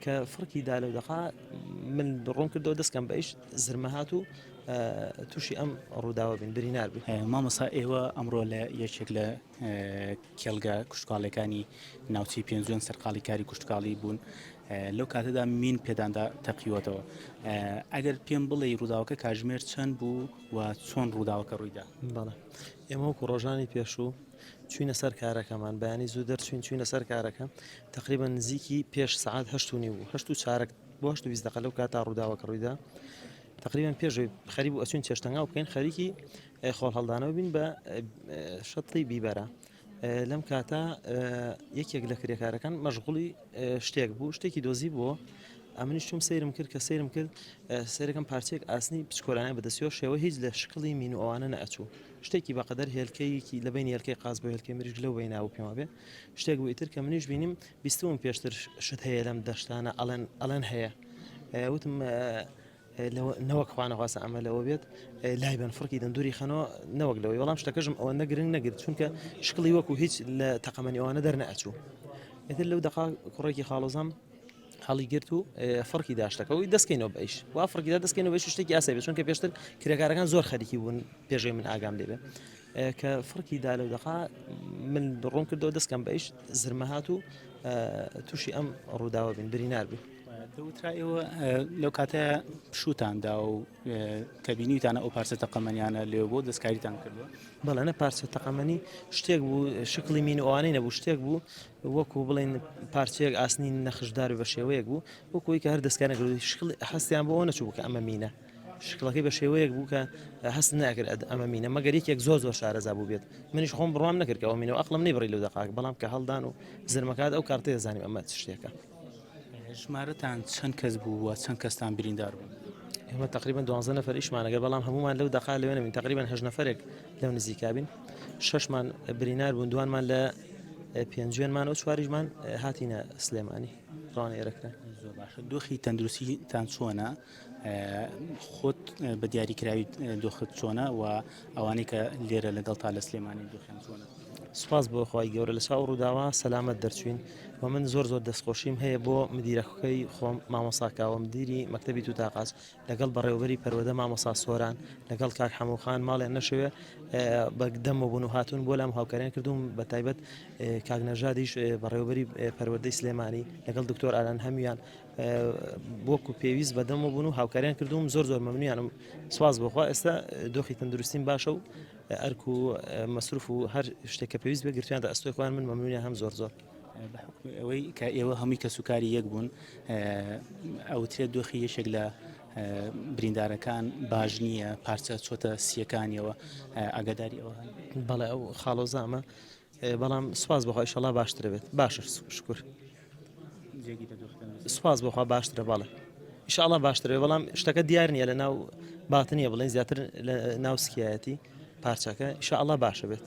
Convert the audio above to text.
کە فڕکی دا لەو دقا من ڕوون کردەوە دەستکەم بە ئیش زرمەهات و تووشی ئەم ڕووداوە بین برینار بین. مامۆستا ئێوە ئەمڕۆ لە یەکێک لە کێڵگە کوشتکاڵەکانی ناوچەی پێنجوێن سەرقاڵی کاری کوشتکاڵی بوون لەو کاتەدا مین پێداندا تەقیوەتەوە. ئەگەر پێم بڵێ ڕووداوەکە کاژمێر چەند بوو و چۆن ڕووداوەکە ڕوویدا؟ بەڵێ ئێمە وەکو ڕۆژانی پێشوو چوینە سەر کارەکەمان بەیانی زوو دەرچوین چوینە سەر کارەکە تقریبا نزیکی پێش سعات 8:30 بوو 8:04 بۆ 8:20 لەو کاتا ڕووداوەکە ڕوویدا تقریبا پێشوی خەریب و ئەچوین چێشتەنگا بکەین خەریکی خۆڵ هەڵدانەوە بین بە شەتڵی بیبەرە. لەم کاتا یەکێک لە کرێکارەکان مەشغوڵی شتێک بوو شتێکی دۆزی بووە ئەمنیش چوم سەیرم کرد کە سەیرم کرد سەیرەکەم پارچێک ئاسنی پچکۆلانە بەدەستیەوە شێوە هیچ لە شکڵی مین و ئەوانە نەئەچوو شتێکی بەقەدەر هێلکەیەکی لە بین هێلکەی قاز بۆ هێلکەی مریش لەو بیناو پێما بێ شتێک بوو ئیتر کە منیش بینیم بیستم پێشتر شت هەیە لەم دەشتانە ئەڵەن هەیە وتم نەوەک خوانەخواسە ئەمە لەوە بێت لای بن فڕکی دەندوری خەنەوە نەوەک لەوەی وەڵام شتەکەژم ئەوە نەگرنگ نەگرت چونکە شکڵی وەکو هیچ لە تەقەمەنیەوانە دەرنەئەچوو ئیتر لەو دقا کوڕێکی خاڵۆزام هەڵی گرت و فڕکی داشتەکەەوەی دەستکەینەوە بەیش وا فڕکیدا دەستکەینەوە بەش شتێکی ئاسایی بێت چونکە پێشتر کرێکارەکان زۆر خەریکی بوون پێشەی من ئاگام لێبێ کە فڕکی دا لەو دقا من ڕوون کردەوە دەستکەم بەیش زرمەهات و تووشی ئەم ڕووداوە بین برینار بوو. دەوترا ئێوە لەو کاتە شووتاندا و کەبینیتانە ئەو پارچە تەقەمەنیانە لێو بۆ دەستکاریتان کردووە؟ بەڵێ نە پارچە تەقەمەنی شتێک بوو شکڵی مین ئەوانەی نەبوو شتێک بوو وەکو بڵێن پارچەیەک ئاسنی نەخشدار بە شێوەیەک بوو وەکوی کە هەر دەستکانە گرودی شکڵ هەستیان بۆ نەچوو کە ئەمە مینە شکڵەکەی بە شێوەیەک بوو کە هەست ناکرد ئەمە مینە مەگەر یەکێک زۆر شارەزا بوو بێت منیش خۆم بڕوام نەکرد ئەوە مینەوە ئەقلم نەیبڕی لەو دقاک بەڵام کە هەڵدان و زرمەکات ئەو کارتە دەزانیم ئەمە شتێکە. ژمارەتان چەند کەس بوو و چەند کەستان بریندار بوون؟ ئێمە تقریبا 12 نەفەر ئیشمانەگەر بەڵام هەمومان لەو دقا لەوێنە بین تقریبا 8 نەفرێک لەو نزیکابین 6مان برینار بوون دوانمان لە پێنجوێنمان و 4مان هاتینە سلێمانی ڕوانە ئێرەکرا. زۆر باشە دۆخی تەندروستیتان چۆنە خۆت بە دیاریکراوی دۆخت چۆنە و ئەوانەی کە لێرە لەگەڵ تا لە سلێمانی دۆخیان چۆنە؟ سوپاس بۆ خۆی گەورە لە چاو ڕووداوە سەلامەت دەرچوین و من زۆر دەستخۆشیم هەیە بۆ مدیرەکەی خۆم مامۆساکاوە مدیری مەکتەبی توتاقاس لەگەڵ بەڕێوەبەری پەروەدە مامۆسا سۆران لەگەڵ کاک حەموخان ماڵێن نەشەوێ بەدەمەوە بوون و هاتوون بۆ لام هاوکاریان کردوم بە تایبەت کاک نەژادیش بەڕێوەبەری پەروەردەی سلێمانی لەگەڵ دکتۆر ئالان هەمیان بۆکو پێویست بەدەمەوە بوون و هاوکاریان کردوم زۆر مەمنونیانم سواز بخوا ئێستا دۆخی تەندروستیم باشە و ئەرک و مەسروف و هەر شتێک کە پێویست بێگرتویان دا ئەستۆی خۆیان من مەمنونیان هەم زۆر ئەوەی کە ئێوە هەمووی کە سوکاری یەک بوون ئەوترێت دۆخی یەشێک لە بریندارەکان باش نییە پارچە چۆتە سیەکانیەوە ئاگاداری ئەوە بەڵێ ئەو خاڵۆزامە بەڵام سواز بەخوا ئیشەڵا باشترە بێت باشە شکر سواز بەخوا باشترە بەڵێ ئیشەڵا باشترێ بەڵام شتەکە دیار نییە لە ناو باتنیە بڵێن زیاتر لە ناو سکایەتی پارچەکە ئیشەڵا باشە بێت.